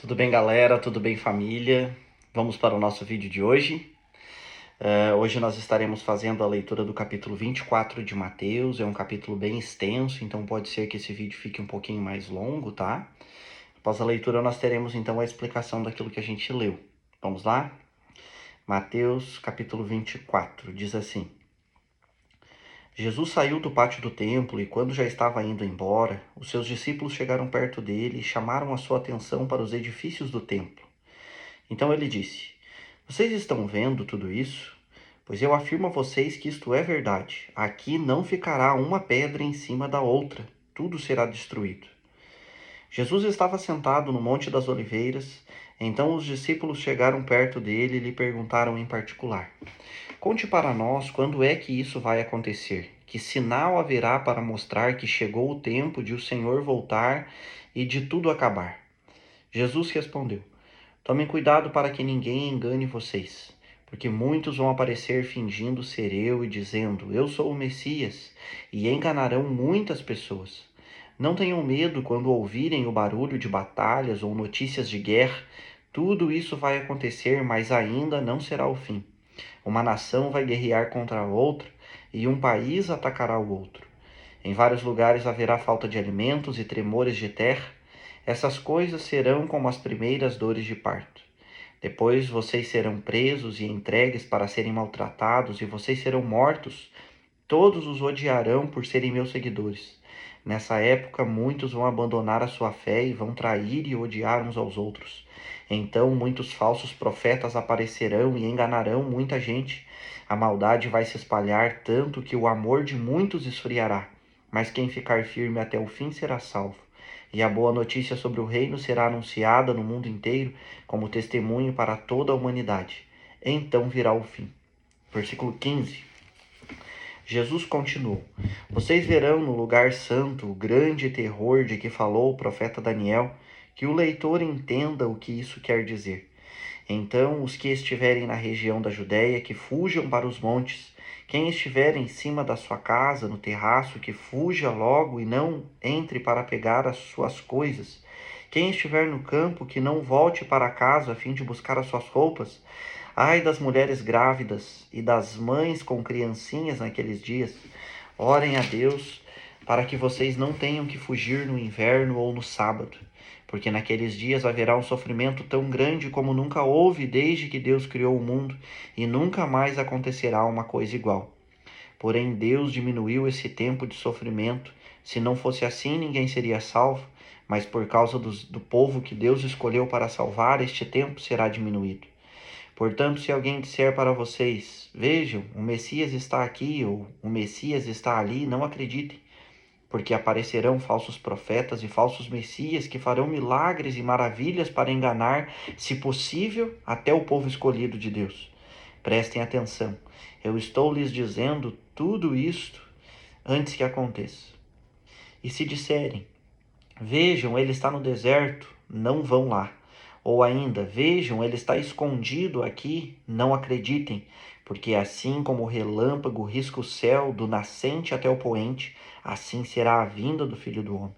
Tudo bem, galera? Tudo bem, família? Vamos para o nosso vídeo de hoje. Hoje nós estaremos fazendo a leitura do capítulo 24 de Mateus. É um capítulo bem extenso, então pode ser que esse vídeo fique um pouquinho mais longo, tá? Após a leitura nós teremos então a explicação daquilo que a gente leu. Vamos lá? Mateus capítulo 24 diz assim: Jesus saiu do pátio do templo e, quando já estava indo embora, os seus discípulos chegaram perto dele e chamaram a sua atenção para os edifícios do templo. Então ele disse: Vocês estão vendo tudo isso? Pois eu afirmo a vocês que isto é verdade. Aqui não ficará uma pedra em cima da outra, tudo será destruído. Jesus estava sentado no Monte das Oliveiras. Então os discípulos chegaram perto dele e lhe perguntaram em particular: Conte para nós quando é que isso vai acontecer? Que sinal haverá para mostrar que chegou o tempo de o Senhor voltar e de tudo acabar? Jesus respondeu: Tomem cuidado para que ninguém engane vocês, porque muitos vão aparecer fingindo ser eu e dizendo: Eu sou o Messias, e enganarão muitas pessoas. Não tenham medo quando ouvirem o barulho de batalhas ou notícias de guerra. Tudo isso vai acontecer, mas ainda não será o fim. Uma nação vai guerrear contra a outra e um país atacará o outro. Em vários lugares haverá falta de alimentos e tremores de terra. Essas coisas serão como as primeiras dores de parto. Depois vocês serão presos e entregues para serem maltratados, e vocês serão mortos. Todos os odiarão por serem meus seguidores. Nessa época, muitos vão abandonar a sua fé e vão trair e odiar uns aos outros. Então, muitos falsos profetas aparecerão e enganarão muita gente. A maldade vai se espalhar tanto que o amor de muitos esfriará. Mas quem ficar firme até o fim será salvo. E a boa notícia sobre o reino será anunciada no mundo inteiro como testemunho para toda a humanidade. Então virá o fim. Versículo 15. Jesus continuou: Vocês verão no lugar santo o grande terror de que falou o profeta Daniel, que o leitor entenda o que isso quer dizer. Então, os que estiverem na região da Judéia, que fujam para os montes. Quem estiver em cima da sua casa, no terraço, que fuja logo e não entre para pegar as suas coisas. Quem estiver no campo, que não volte para casa a fim de buscar as suas roupas. Ai das mulheres grávidas e das mães com criancinhas naqueles dias. Orem a Deus para que vocês não tenham que fugir no inverno ou no sábado, porque naqueles dias haverá um sofrimento tão grande como nunca houve desde que Deus criou o mundo, e nunca mais acontecerá uma coisa igual. Porém, Deus diminuiu esse tempo de sofrimento. Se não fosse assim, ninguém seria salvo, mas por causa do povo que Deus escolheu para salvar, este tempo será diminuído. Portanto, se alguém disser para vocês: Vejam, o Messias está aqui, ou o Messias está ali, não acreditem, porque aparecerão falsos profetas e falsos messias que farão milagres e maravilhas para enganar, se possível, até o povo escolhido de Deus. Prestem atenção, eu estou lhes dizendo tudo isto antes que aconteça. E se disserem: Vejam, ele está no deserto, não vão lá. Ou ainda: Vejam, ele está escondido aqui, não acreditem, porque assim como o relâmpago risca o céu do nascente até o poente, assim será a vinda do Filho do Homem.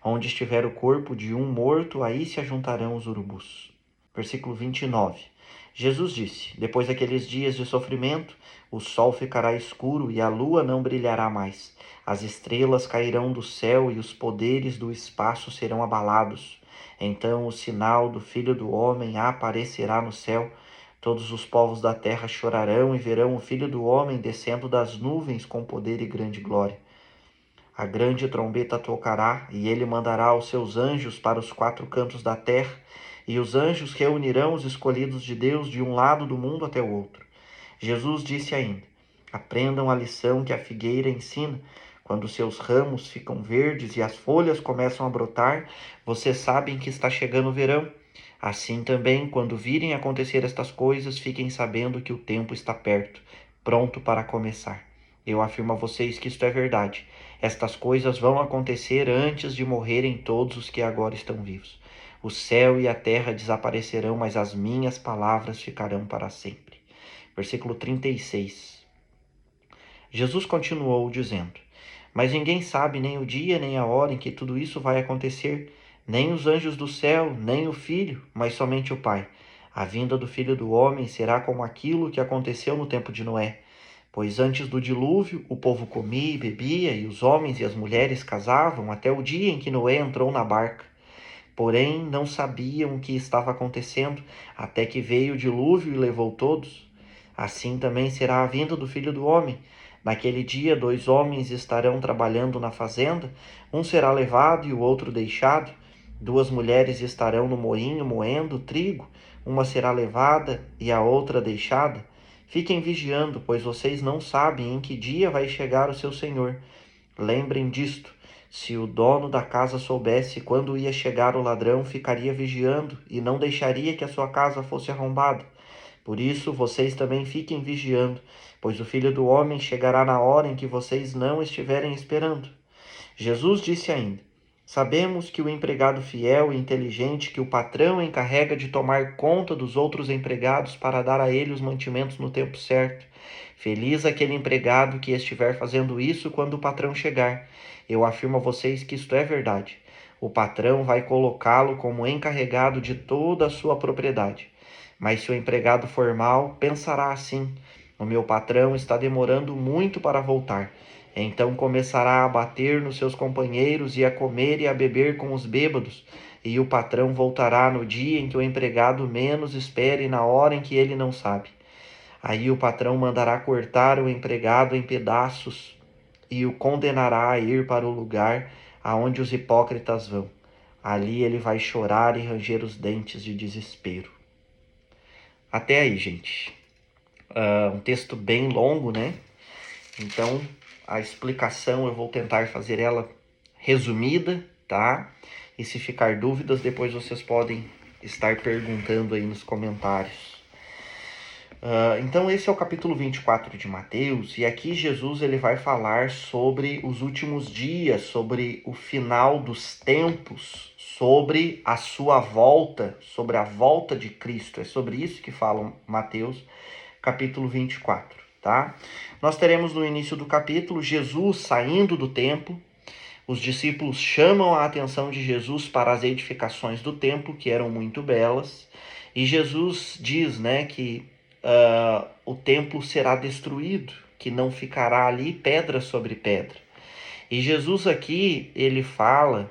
Onde estiver o corpo de um morto, aí se ajuntarão os urubus. Versículo 29. Jesus disse: Depois daqueles dias de sofrimento, o sol ficará escuro e a lua não brilhará mais. As estrelas cairão do céu e os poderes do espaço serão abalados. Então o sinal do Filho do Homem aparecerá no céu. Todos os povos da terra chorarão e verão o Filho do Homem descendo das nuvens com poder e grande glória. A grande trombeta tocará, e ele mandará os seus anjos para os quatro cantos da terra, e os anjos reunirão os escolhidos de Deus de um lado do mundo até o outro. Jesus disse ainda: Aprendam a lição que a figueira ensina. Quando seus ramos ficam verdes e as folhas começam a brotar, vocês sabem que está chegando o verão. Assim também, quando virem acontecer estas coisas, fiquem sabendo que o tempo está perto, pronto para começar. Eu afirmo a vocês que isto é verdade. Estas coisas vão acontecer antes de morrerem todos os que agora estão vivos. O céu e a terra desaparecerão, mas as minhas palavras ficarão para sempre. Versículo 36. Jesus continuou dizendo: Mas ninguém sabe nem o dia nem a hora em que tudo isso vai acontecer, Nem os anjos do céu, nem o Filho, mas somente o Pai. A vinda do Filho do Homem será como aquilo que aconteceu no tempo de Noé. Pois antes do dilúvio, o povo comia e bebia, e os homens e as mulheres casavam, até o dia em que Noé entrou na barca. Porém, não sabiam o que estava acontecendo, até que veio o dilúvio e levou todos. Assim também será a vinda do Filho do Homem. Naquele dia, 2 homens estarão trabalhando na fazenda, um será levado e o outro deixado. 2 mulheres estarão no moinho moendo trigo, uma será levada e a outra deixada. Fiquem vigiando, pois vocês não sabem em que dia vai chegar o seu Senhor. Lembrem disto. Se o dono da casa soubesse quando ia chegar o ladrão, ficaria vigiando e não deixaria que a sua casa fosse arrombada. Por isso, vocês também fiquem vigiando, pois o Filho do Homem chegará na hora em que vocês não estiverem esperando. Jesus disse ainda: Sabemos que o empregado fiel e inteligente que o patrão encarrega de tomar conta dos outros empregados para dar a ele os mantimentos no tempo certo. Feliz aquele empregado que estiver fazendo isso quando o patrão chegar. Eu afirmo a vocês que isto é verdade. O patrão vai colocá-lo como encarregado de toda a sua propriedade. Mas se o empregado for mau, pensará assim: o meu patrão está demorando muito para voltar. Então começará a bater nos seus companheiros e a comer e a beber com os bêbados. E o patrão voltará no dia em que o empregado menos espere, na hora em que ele não sabe. Aí o patrão mandará cortar o empregado em pedaços e o condenará a ir para o lugar aonde os hipócritas vão. Ali ele vai chorar e ranger os dentes de desespero. Até aí, gente. Um texto bem longo, né? Então, a explicação eu vou tentar fazer ela resumida, tá? E se ficar dúvidas, depois vocês podem estar perguntando aí nos comentários. Então esse é o capítulo 24 de Mateus, e aqui Jesus ele vai falar sobre os últimos dias, sobre o final dos tempos, sobre a sua volta, sobre a volta de Cristo. É sobre isso que fala Mateus, capítulo 24, tá? Nós teremos no início do capítulo Jesus saindo do templo. Os discípulos chamam a atenção de Jesus para as edificações do templo, que eram muito belas, e Jesus diz, né, que o templo será destruído, que não ficará ali pedra sobre pedra. E Jesus aqui, ele fala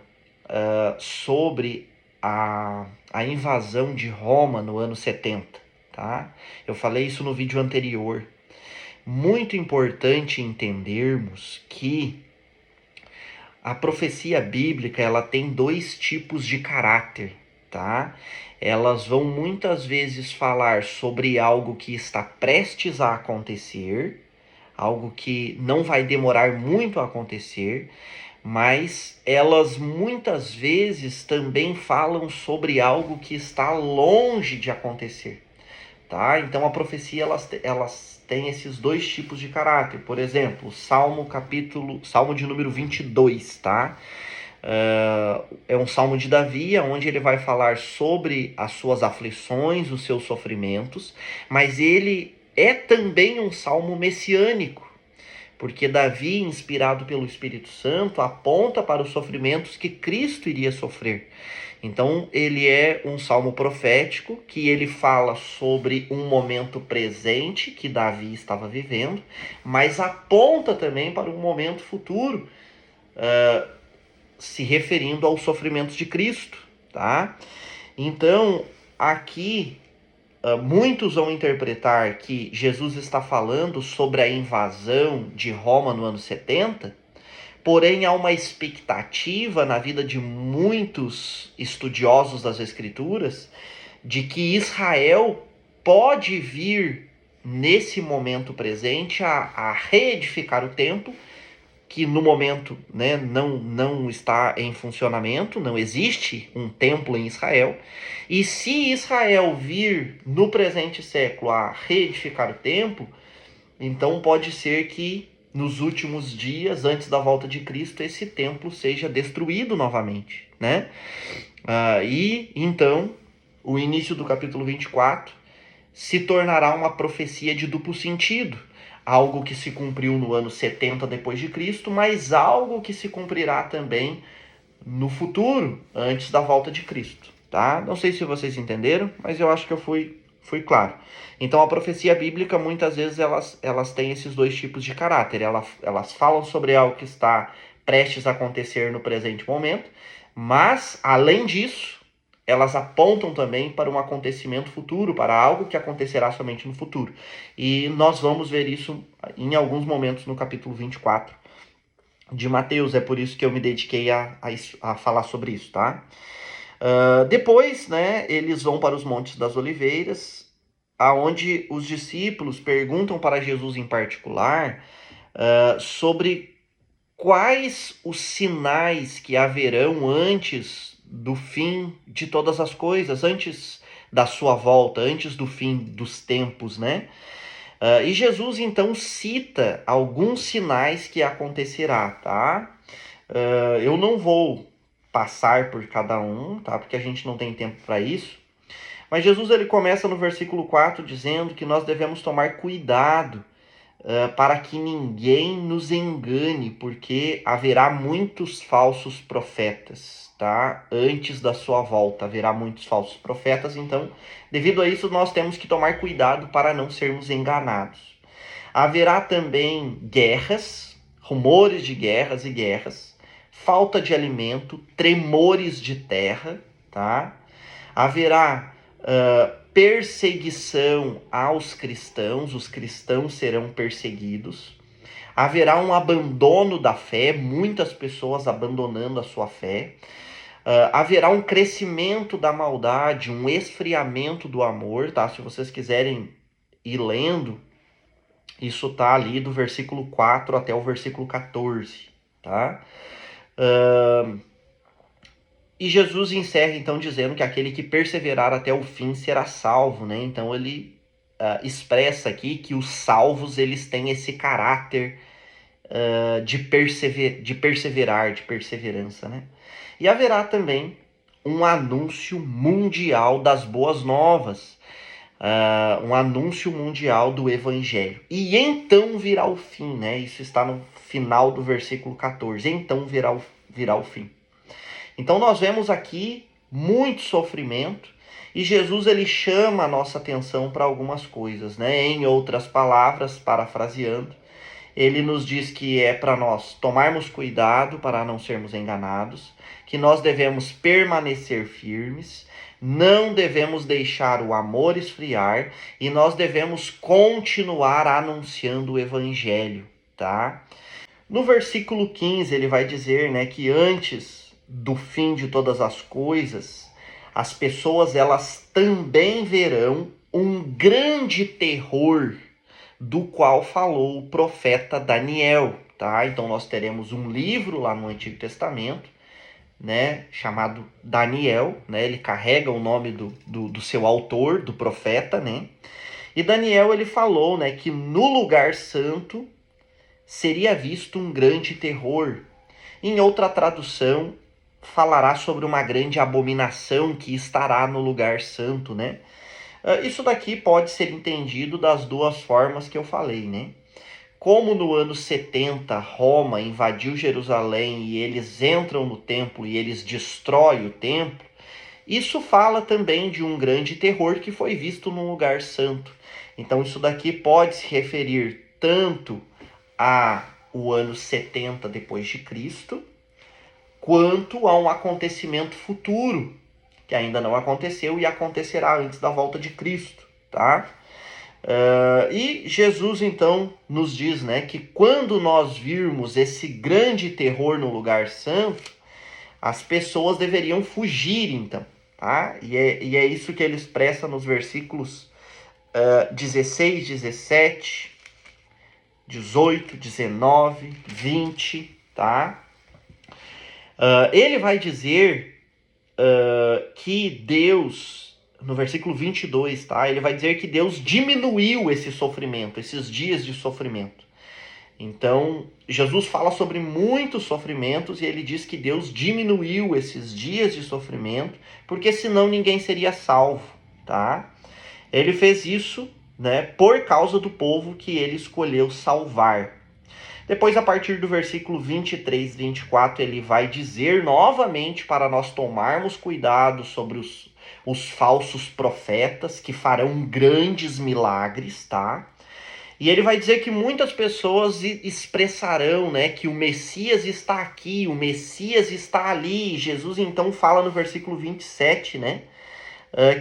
sobre a invasão de Roma no ano 70, tá? Eu falei isso no vídeo anterior. Muito importante entendermos que a profecia bíblica, ela tem 2 tipos de caráter, tá? Elas vão muitas vezes falar sobre algo que está prestes a acontecer, algo que não vai demorar muito a acontecer, mas elas muitas vezes também falam sobre algo que está longe de acontecer, tá? Então a profecia, elas têm esses 2 tipos de caráter. Por exemplo, Salmo de número 22, tá? É um salmo de Davi, onde ele vai falar sobre as suas aflições, os seus sofrimentos, mas ele é também um salmo messiânico, porque Davi, inspirado pelo Espírito Santo, aponta para os sofrimentos que Cristo iria sofrer. Então, ele é um salmo profético, que ele fala sobre um momento presente que Davi estava vivendo, mas aponta também para um momento futuro, se referindo aos sofrimentos de Cristo, tá? Então, aqui, muitos vão interpretar que Jesus está falando sobre a invasão de Roma no ano 70, porém há uma expectativa na vida de muitos estudiosos das Escrituras de que Israel pode vir, nesse momento presente, a reedificar o templo, que no momento, né, não está em funcionamento, não existe um templo em Israel. E se Israel vir no presente século a reedificar o templo, então pode ser que nos últimos dias, antes da volta de Cristo, esse templo seja destruído novamente, né? E então o início do capítulo 24 se tornará uma profecia de duplo sentido. Algo que se cumpriu no ano 70 depois de Cristo, mas algo que se cumprirá também no futuro, antes da volta de Cristo, tá? Não sei se vocês entenderam, mas eu acho que eu fui claro. Então, a profecia bíblica, muitas vezes, elas têm esses dois tipos de caráter. Elas falam sobre algo que está prestes a acontecer no presente momento, mas, além disso, elas apontam também para um acontecimento futuro, para algo que acontecerá somente no futuro. E nós vamos ver isso em alguns momentos no capítulo 24 de Mateus. É por isso que eu me dediquei a falar sobre isso, tá? Depois, né, eles vão para os Montes das Oliveiras, aonde os discípulos perguntam para Jesus em particular sobre quais os sinais que haverão antes do fim de todas as coisas, antes da sua volta, antes do fim dos tempos, né? E Jesus então cita alguns sinais que acontecerá, tá? Eu não vou passar por cada um, tá? Porque a gente não tem tempo para isso. Mas Jesus ele começa no versículo 4 dizendo que nós devemos tomar cuidado para que ninguém nos engane, porque haverá muitos falsos profetas, tá? Antes da sua volta haverá muitos falsos profetas, então, devido a isso, nós temos que tomar cuidado para não sermos enganados. Haverá também guerras, rumores de guerras e guerras, falta de alimento, tremores de terra, tá? Haverá perseguição aos cristãos, os cristãos serão perseguidos. Haverá um abandono da fé, muitas pessoas abandonando a sua fé. Haverá um crescimento da maldade, um esfriamento do amor, tá? Se vocês quiserem ir lendo, isso tá ali do versículo 4 até o versículo 14, tá? E Jesus encerra então dizendo que aquele que perseverar até o fim será salvo, né? Então ele expressa aqui que os salvos eles têm esse caráter de perseverar, de perseverança, né? E haverá também um anúncio mundial das boas novas, um anúncio mundial do evangelho. E então virá o fim, né? Isso está no final do versículo 14. Então virá o fim. Então nós vemos aqui muito sofrimento e Jesus ele chama a nossa atenção para algumas coisas, né? Em outras palavras, parafraseando, ele nos diz que é para nós tomarmos cuidado para não sermos enganados, que nós devemos permanecer firmes, não devemos deixar o amor esfriar e nós devemos continuar anunciando o evangelho, tá? No versículo 15 ele vai dizer, né, que antes do fim de todas as coisas, as pessoas elas também verão um grande terror do qual falou o profeta Daniel, tá? Então nós teremos um livro lá no Antigo Testamento, né, chamado Daniel, né? Ele carrega o nome do seu autor, do profeta, né? E Daniel ele falou, né, que no lugar santo seria visto um grande terror. Em outra tradução, falará sobre uma grande abominação que estará no lugar santo, né? Isso daqui pode ser entendido das duas formas que eu falei, né? Como no ano 70 Roma invadiu Jerusalém e eles entram no templo e eles destroem o templo, isso fala também de um grande terror que foi visto no lugar santo. Então isso daqui pode se referir tanto a o ano 70 depois de Cristo, quanto a um acontecimento futuro, que ainda não aconteceu e acontecerá antes da volta de Cristo, tá? E Jesus, então, nos diz, né, que quando nós virmos esse grande terror no lugar santo, as pessoas deveriam fugir, então, tá? E é isso que ele expressa nos versículos 16, 17, 18, 19, 20, tá? Ele vai dizer que Deus, no versículo 22, tá? Ele vai dizer que Deus diminuiu esse sofrimento, esses dias de sofrimento. Então, Jesus fala sobre muitos sofrimentos e ele diz que Deus diminuiu esses dias de sofrimento, porque senão ninguém seria salvo, tá? Ele fez isso, né, por causa do povo que ele escolheu salvar. Depois, a partir do versículo 23, 24, ele vai dizer novamente para nós tomarmos cuidado sobre os falsos profetas que farão grandes milagres, tá? E ele vai dizer que muitas pessoas expressarão, né, que o Messias está aqui, o Messias está ali. Jesus então fala no versículo 27, né,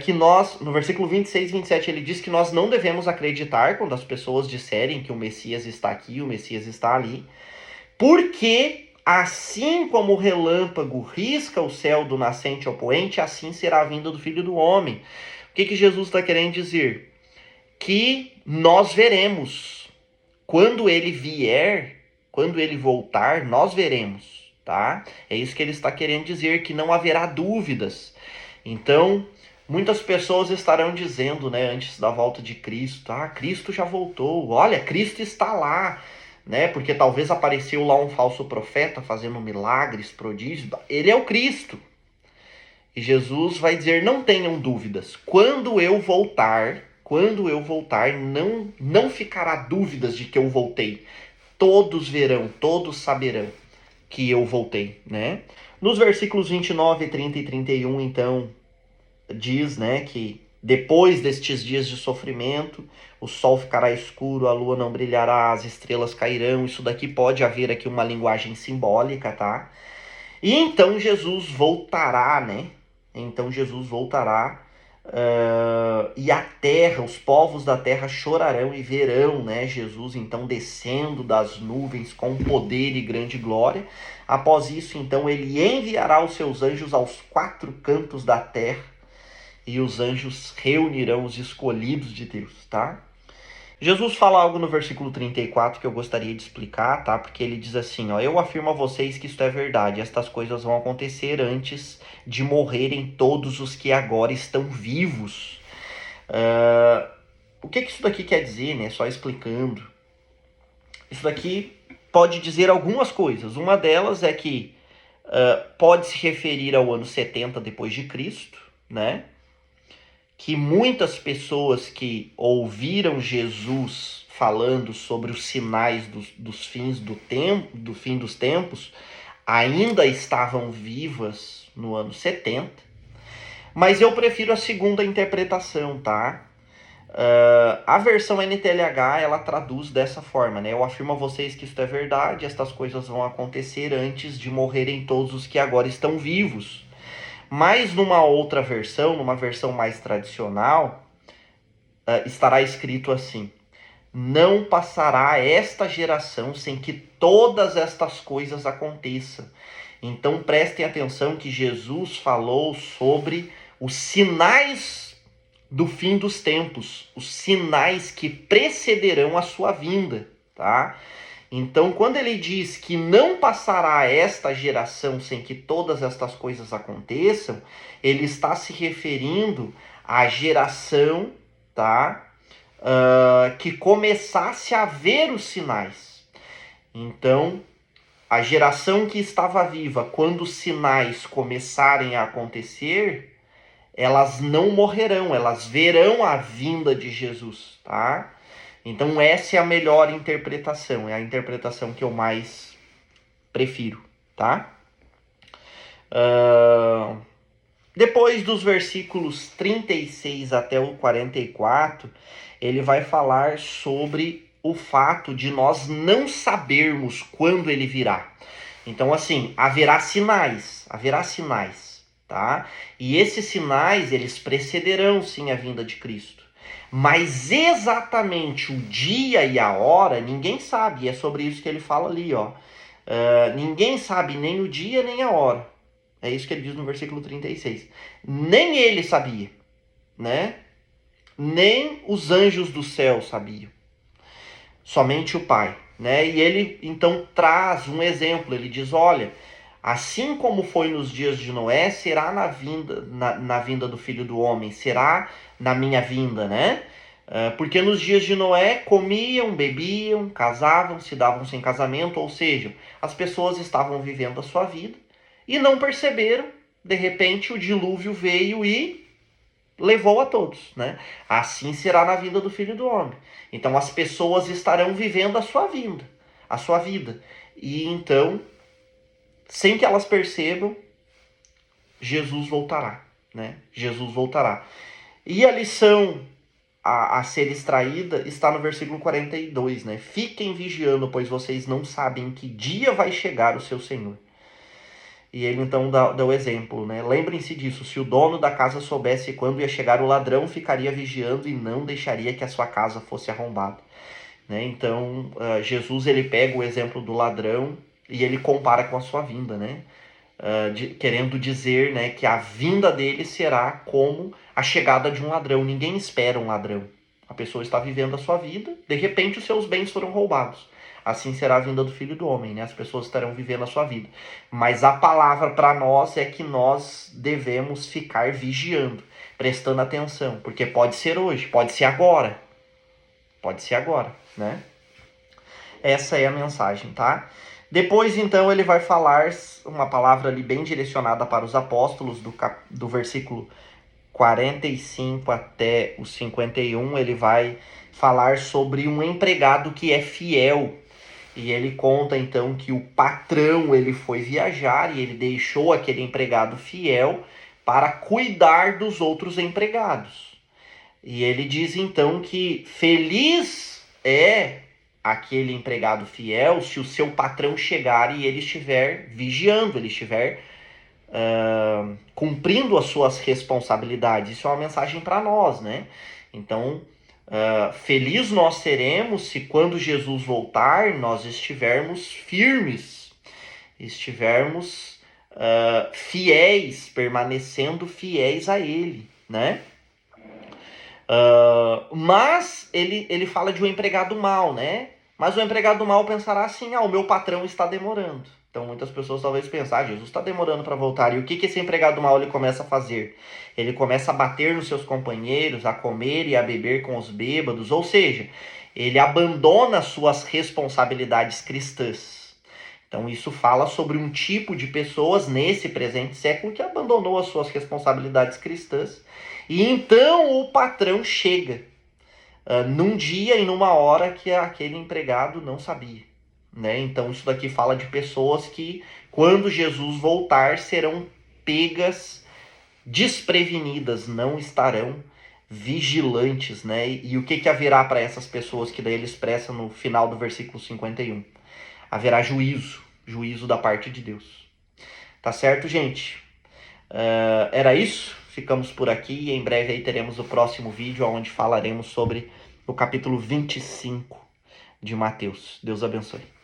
que nós, no versículo 26 e 27, ele diz que nós não devemos acreditar quando as pessoas disserem que o Messias está aqui, o Messias está ali, porque assim como o relâmpago risca o céu do nascente ao poente, assim será a vinda do Filho do Homem. O que Jesus está querendo dizer? Que nós veremos. Quando ele vier, quando ele voltar, nós veremos, tá? É isso que ele está querendo dizer, que não haverá dúvidas. Então, muitas pessoas estarão dizendo, né, antes da volta de Cristo, Cristo já voltou, olha, Cristo está lá, né? Porque talvez apareceu lá um falso profeta fazendo milagres, prodígios. Ele é o Cristo. E Jesus vai dizer, não tenham dúvidas, quando eu voltar, não ficará dúvidas de que eu voltei. Todos verão, todos saberão que eu voltei, né? Nos versículos 29, 30 e 31, então, diz, né, que depois destes dias de sofrimento, o sol ficará escuro, a lua não brilhará, as estrelas cairão. Isso daqui pode haver aqui uma linguagem simbólica, tá? E então Jesus voltará, né? Então Jesus voltará e a terra, os povos da terra chorarão e verão, né, Jesus então descendo das nuvens com poder e grande glória. Após isso, então, ele enviará os seus anjos aos quatro cantos da terra e os anjos reunirão os escolhidos de Deus, tá? Jesus fala algo no versículo 34 que eu gostaria de explicar, tá? Porque ele diz assim, ó, eu afirmo a vocês que isto é verdade, estas coisas vão acontecer antes de morrerem todos os que agora estão vivos. O que isso daqui quer dizer, né? Só explicando. Isso daqui pode dizer algumas coisas. Uma delas é que pode se referir ao ano 70 depois de Cristo, né? Que muitas pessoas que ouviram Jesus falando sobre os sinais dos fins do fim dos tempos ainda estavam vivas no ano 70. Mas eu prefiro a segunda interpretação, tá? A versão NTLH, ela traduz dessa forma, né? Eu afirmo a vocês que isto é verdade, estas coisas vão acontecer antes de morrerem todos os que agora estão vivos. Mas numa outra versão, numa versão mais tradicional, estará escrito assim: não passará esta geração sem que todas estas coisas aconteçam. Então prestem atenção que Jesus falou sobre os sinais do fim dos tempos, os sinais que precederão a sua vinda, tá? Então, quando ele diz que não passará esta geração sem que todas estas coisas aconteçam, ele está se referindo à geração, tá? Que começasse a ver os sinais. Então, a geração que estava viva, quando os sinais começarem a acontecer, elas não morrerão, elas verão a vinda de Jesus, tá? Então essa é a melhor interpretação, é a interpretação que eu mais prefiro, tá? Depois dos versículos 36 até o 44, ele vai falar sobre o fato de nós não sabermos quando ele virá. Então, assim, haverá sinais, tá? E esses sinais, eles precederão, sim, a vinda de Cristo. Mas exatamente o dia e a hora, ninguém sabe. E é sobre isso que ele fala ali, ó. Ninguém sabe nem o dia nem a hora. É isso que ele diz no versículo 36. Nem ele sabia, né? Nem os anjos do céu sabiam. Somente o Pai, né? E ele então traz um exemplo. Ele diz, olha, assim como foi nos dias de Noé, será na vinda do Filho do Homem, será na minha vinda, né? Porque nos dias de Noé comiam, bebiam, casavam, se davam sem casamento, ou seja, as pessoas estavam vivendo a sua vida e não perceberam, de repente o dilúvio veio e levou a todos, né? Assim será na vinda do Filho do Homem. Então as pessoas estarão vivendo a sua vinda. a sua vida. E então, sem que elas percebam, Jesus voltará, né? Jesus voltará. E a lição a ser extraída está no versículo 42, né? Fiquem vigiando, pois vocês não sabem em que dia vai chegar o seu Senhor. E ele então dá o exemplo, né? Lembrem-se disso, se o dono da casa soubesse quando ia chegar o ladrão, ficaria vigiando e não deixaria que a sua casa fosse arrombada. Né? Então, Jesus ele pega o exemplo do ladrão e ele compara com a sua vinda, né? Querendo dizer, né, que a vinda dele será como a chegada de um ladrão. Ninguém espera um ladrão. A pessoa está vivendo a sua vida, de repente os seus bens foram roubados. Assim será a vinda do Filho do Homem, né? As pessoas estarão vivendo a sua vida. Mas a palavra para nós é que nós devemos ficar vigiando, prestando atenção, porque pode ser hoje, pode ser agora. Pode ser agora, né? Essa é a mensagem, tá? Depois, então, ele vai falar uma palavra ali bem direcionada para os apóstolos, do versículo 45 até o 51, ele vai falar sobre um empregado que é fiel. E ele conta, então, que o patrão ele foi viajar e ele deixou aquele empregado fiel para cuidar dos outros empregados. E ele diz, então, que feliz é aquele empregado fiel se o seu patrão chegar e ele estiver vigiando, ele estiver cumprindo as suas responsabilidades. Isso é uma mensagem para nós, né? Então, feliz nós seremos se quando Jesus voltar, nós estivermos firmes, estivermos fiéis, permanecendo fiéis a Ele, né? Mas ele fala de um empregado mau, né? Mas o empregado mau pensará assim, o meu patrão está demorando. Então muitas pessoas talvez pensem, Jesus está demorando para voltar. E o que esse empregado mau ele começa a fazer? Ele começa a bater nos seus companheiros, a comer e a beber com os bêbados. Ou seja, ele abandona suas responsabilidades cristãs. Então isso fala sobre um tipo de pessoas nesse presente século que abandonou as suas responsabilidades cristãs. E então o patrão chega num dia e numa hora que aquele empregado não sabia. Né? Então isso daqui fala de pessoas que, quando Jesus voltar, serão pegas desprevenidas, não estarão vigilantes. Né? E o que haverá para essas pessoas que daí ele expressa no final do versículo 51? Haverá juízo da parte de Deus. Tá certo, gente? Era isso. Ficamos por aqui e em breve aí teremos o próximo vídeo onde falaremos sobre o capítulo 25 de Mateus. Deus abençoe.